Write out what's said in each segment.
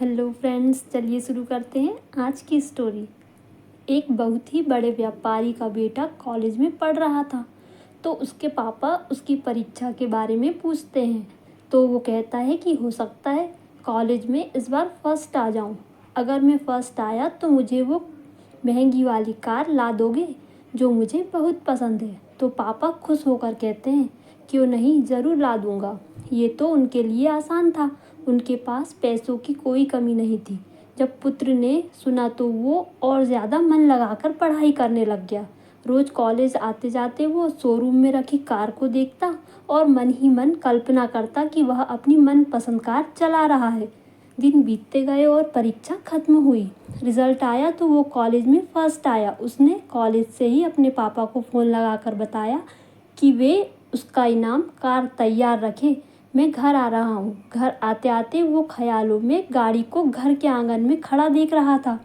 Hello friends, चलिए शुरू करते हैं आज की स्टोरी। एक बहुत ही बड़े व्यापारी का बेटा कॉलेज में पढ़ रहा था। तो उसके पापा उसकी परीक्षा के बारे में पूछते हैं। तो वो कहता है कि हो सकता है कॉलेज में इस बार फर्स्ट आ जाऊं। अगर मैं फर्स्ट आया तो मुझे वो महंगी वाली कार ला दोगे जो मुझे बहुत पसंद है। तो पापा खुश होकर कहते हैं, क्यों नहीं, ज़रूर ला दूंगा। ये तो उनके लिए आसान था। उनके पास पैसों की कोई कमी नहीं थी। जब पुत्र ने सुना तो वो और ज़्यादा मन लगाकर पढ़ाई करने लग गया। रोज़ कॉलेज आते जाते वो शोरूम में रखी कार को देखता और मन ही मन कल्पना करता कि वह अपनी मनपसंद कार चला रहा है। दिन बीतते गए और परीक्षा खत्म हुई। रिजल्ट आया तो वो कॉलेज में फर्स्ट आया। उसने कॉलेज से ही अपने पापा को फ़ोन लगाकर बताया कि वे उसका इनाम कार तैयार रखें, मैं घर आ रहा हूँ। घर आते आते वो ख्यालों में गाड़ी को घर के आंगन में खड़ा देख रहा था।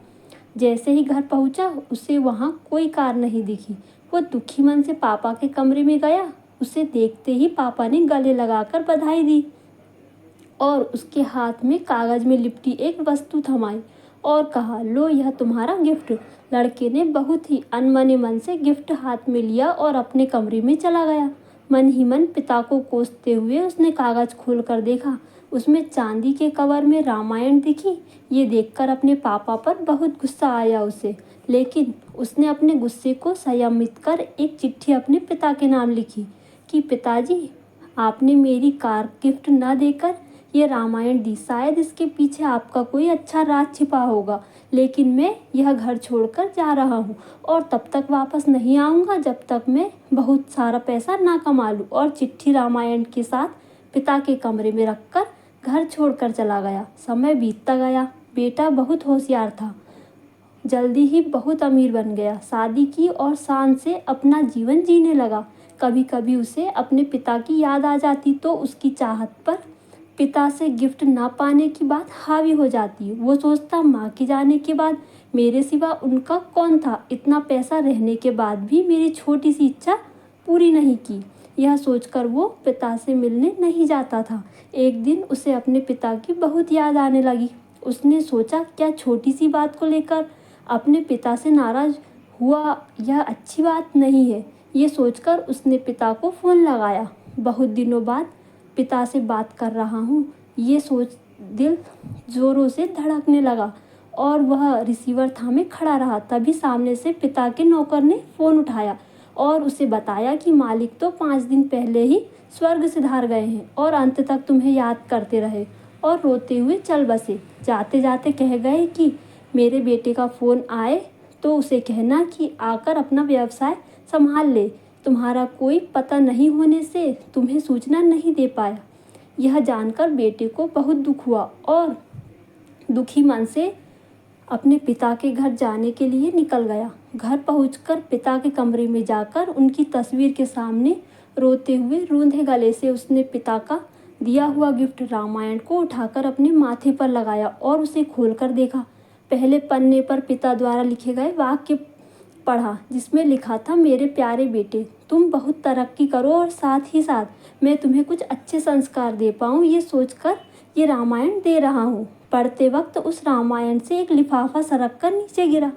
जैसे ही घर पहुँचा उसे वहाँ कोई कार नहीं दिखी। वो दुखी मन से पापा के कमरे में गया। उसे देखते ही पापा ने गले लगाकर बधाई दी और उसके हाथ में कागज़ में लिपटी एक वस्तु थमाई और कहा, लो यह तुम्हारा गिफ्ट। लड़के ने बहुत ही अनमने मन से गिफ्ट हाथ में लिया और अपने कमरे में चला गया। मन ही मन पिता को कोसते हुए उसने कागज़ खोल कर देखा। उसमें चांदी के कवर में रामायण दिखी। ये देखकर अपने पापा पर बहुत गुस्सा आया उसे, लेकिन उसने अपने गुस्से को संयमित कर एक चिट्ठी अपने पिता के नाम लिखी कि पिताजी, आपने मेरी कार गिफ्ट न देकर ये रामायण दी। शायद इसके पीछे आपका कोई अच्छा राज छिपा होगा, लेकिन मैं यह घर छोड़कर जा रहा हूँ और तब तक वापस नहीं आऊँगा जब तक मैं बहुत सारा पैसा ना कमा लूँ। और चिट्ठी रामायण के साथ पिता के कमरे में रखकर घर छोड़कर चला गया। समय बीतता गया। बेटा बहुत होशियार था, जल्दी ही बहुत अमीर बन गया, शादी की और शान से अपना जीवन जीने लगा। कभी कभी उसे अपने पिता की याद आ जाती तो उसकी चाहत पर पिता से गिफ्ट ना पाने की बात हावी हो जाती। वो सोचता, माँ के जाने के बाद मेरे सिवा उनका कौन था। इतना पैसा रहने के बाद भी मेरी छोटी सी इच्छा पूरी नहीं की। यह सोचकर वो पिता से मिलने नहीं जाता था। एक दिन उसे अपने पिता की बहुत याद आने लगी। उसने सोचा, क्या छोटी सी बात को लेकर अपने पिता से नाराज़ हुआ, यह अच्छी बात नहीं है। ये सोचकर उसने पिता को फ़ोन लगाया। बहुत दिनों बाद पिता से बात कर रहा हूँ, ये सोच दिल ज़ोरों से धड़कने लगा और वह रिसीवर थामे खड़ा रहा। तभी सामने से पिता के नौकर ने फ़ोन उठाया और उसे बताया कि मालिक तो 5 दिन पहले ही स्वर्ग सिधार गए हैं और अंत तक तुम्हें याद करते रहे और रोते हुए चल बसे। जाते जाते कह गए कि मेरे बेटे का फ़ोन आए तो उसे कहना कि आकर अपना व्यवसाय संभाल ले। तुम्हारा कोई पता नहीं होने से तुम्हें सूचना नहीं दे पाया। यह जानकर बेटे को बहुत दुख हुआ और दुखी मन से अपने पिता के घर जाने के लिए निकल गया। घर पहुंचकर पिता के कमरे में जाकर उनकी तस्वीर के सामने रोते हुए रूंधे गले से उसने पिता का दिया हुआ गिफ्ट रामायण को उठाकर अपने माथे पर लगाया और उसे खोलकर देखा। पहले पन्ने पर पिता द्वारा लिखे गए वाक्य पढ़ा, जिसमें लिखा था, मेरे प्यारे बेटे, तुम बहुत तरक्की करो और साथ ही साथ मैं तुम्हें कुछ अच्छे संस्कार दे पाऊँ, ये सोचकर ये रामायण दे रहा हूँ। पढ़ते वक्त उस रामायण से एक लिफाफा सरक कर नीचे गिरा,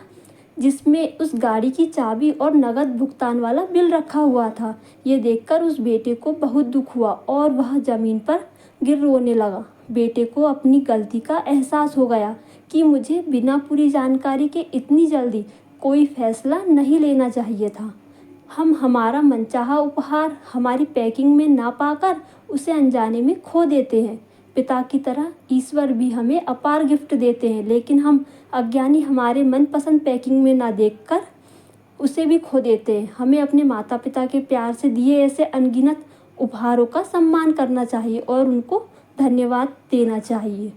जिसमें उस गाड़ी की चाबी और नगद भुगतान वाला बिल रखा हुआ था। ये देखकर उस बेटे को बहुत दुख हुआ और वह ज़मीन पर गिर रोने लगा। बेटे को अपनी गलती का एहसास हो गया कि मुझे बिना पूरी जानकारी के इतनी जल्दी कोई फैसला नहीं लेना चाहिए था। हम हमारा मनचाहा उपहार हमारी पैकिंग में ना पाकर उसे अनजाने में खो देते हैं। पिता की तरह ईश्वर भी हमें अपार गिफ्ट देते हैं, लेकिन हम अज्ञानी हमारे मनपसंद पैकिंग में ना देखकर उसे भी खो देते हैं। हमें अपने माता पिता के प्यार से दिए ऐसे अनगिनत उपहारों का सम्मान करना चाहिए और उनको धन्यवाद देना चाहिए।